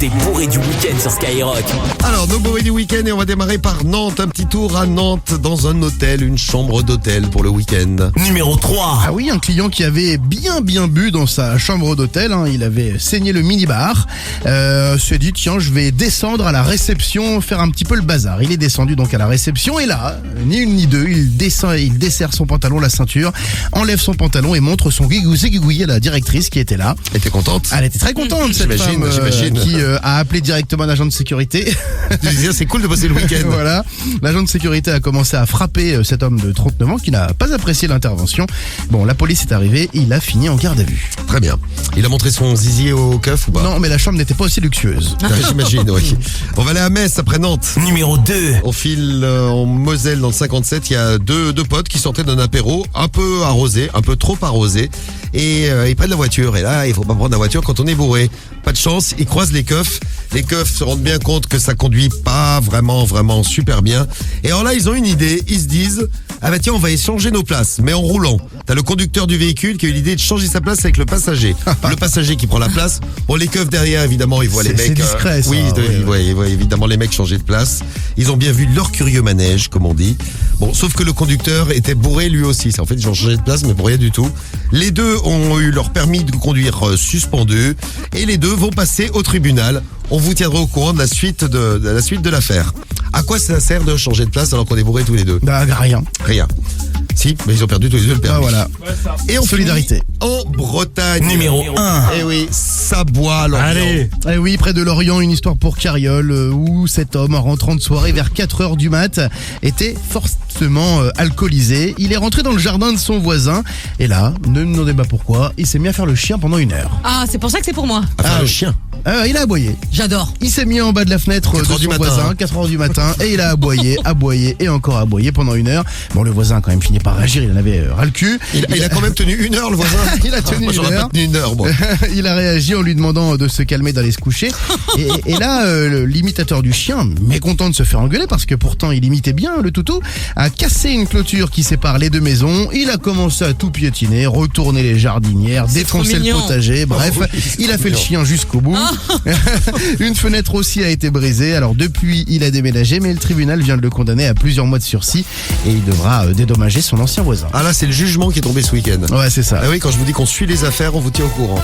des bourrés du week-end sur Skyrock. Alors, nos bourrés du week-end et on va démarrer par Nantes. Un petit tour à Nantes dans un hôtel, une chambre d'hôtel pour le week-end. Numéro 3. Ah oui, un client qui avait bien bu dans sa chambre d'hôtel, il avait saigné le minibar, s'est dit tiens je vais descendre à la réception faire un petit peu le bazar. Il est descendu donc à la réception et là, ni une ni deux, il desserre son pantalon, la ceinture, enlève son pantalon et montre son guigouille à la directrice qui était là. Elle était contente? Elle était très contente cette femme j'imagine. qui a appelé directement un agent de sécurité. Tu disais, c'est cool de passer le week-end. Voilà, l'agent de sécurité a commencé à frapper cet homme de 39 ans qui n'a pas apprécié l'intervention. Bon, la police est arrivée, il a fini en garde à vue. Très bien. Il a montré son zizi au keuf ou pas? Non, mais la chambre n'était pas aussi luxueuse. J'imagine, oui. On va aller à Metz après Nantes. Numéro 2. On file en Moselle dans le 57, il y a deux potes qui sortaient d'un apéro un peu arrosé, un peu trop arrosé. Et ils prennent la voiture. Et là, il faut pas prendre la voiture quand on est bourré. Pas de chance, ils croisent les keufs. Les keufs se rendent bien compte que ça conduit pas vraiment super bien. Et alors là, ils ont une idée. Ils se disent, ah bah tiens, on va échanger nos places, mais en roulant. T'as le conducteur du véhicule qui a eu l'idée de changer sa place avec le passager. Le passager qui prend la place. Bon, les keufs derrière, évidemment, ils voient les mecs. C'est discret, ça. Ils voient évidemment les mecs changer de place. Ils ont bien vu leur curieux manège, comme on dit. Bon, sauf que le conducteur était bourré lui aussi. En fait, ils ont changé de place, mais pour rien du tout. Les deux ont eu leur permis de conduire suspendu. Et les deux vont passer au tribunal. On vous tiendra au courant de la suite de l'affaire. À quoi ça sert de changer de place alors qu'on est bourrés tous les deux? Bah, rien. Rien. Si, mais ils ont perdu tous les deux le permis. Ah voilà. Et en solidarité. En Bretagne. Numéro 1. Eh oui, ça boit Lorient. Allez. Eh oui, près de Lorient, une histoire pour Carriole où cet homme, en rentrant de soirée vers 4h du mat, était fortement alcoolisé. Il est rentré dans le jardin de son voisin et là, ne me demandez pas pourquoi, il s'est mis à faire le chien pendant 1 heure. Ah, c'est pour ça que c'est pour moi. Le chien. Il a aboyé. J'adore. Il s'est mis en bas de la fenêtre de son voisin, 4h du matin, et il a aboyé et encore aboyé pendant 1 heure. Bon, le voisin a quand même fini par réagir, il en avait ras le cul. Il a quand même tenu 1 heure, le voisin. Il a tenu moi, 1 j'aurais heure. pas tenu 1 heure, moi. Il a réagi en lui demandant de se calmer, d'aller se coucher. Et là, l'imitateur du chien, mécontent de se faire engueuler, parce que pourtant il imitait bien le toutou, a cassé une clôture qui sépare les deux maisons. Il a commencé à tout piétiner, retourner les jardinières, défoncer le potager. Bref, il a fait le chien jusqu'au bout. Une fenêtre aussi a été brisée. Alors depuis, il a déménagé, mais le tribunal vient de le condamner à plusieurs mois de sursis et il devra dédommager son ancien voisin. Ah là, c'est le jugement qui est tombé ce week-end. Ouais, c'est ça. Ah oui, quand je vous dis qu'on suit les affaires, on vous tient au courant.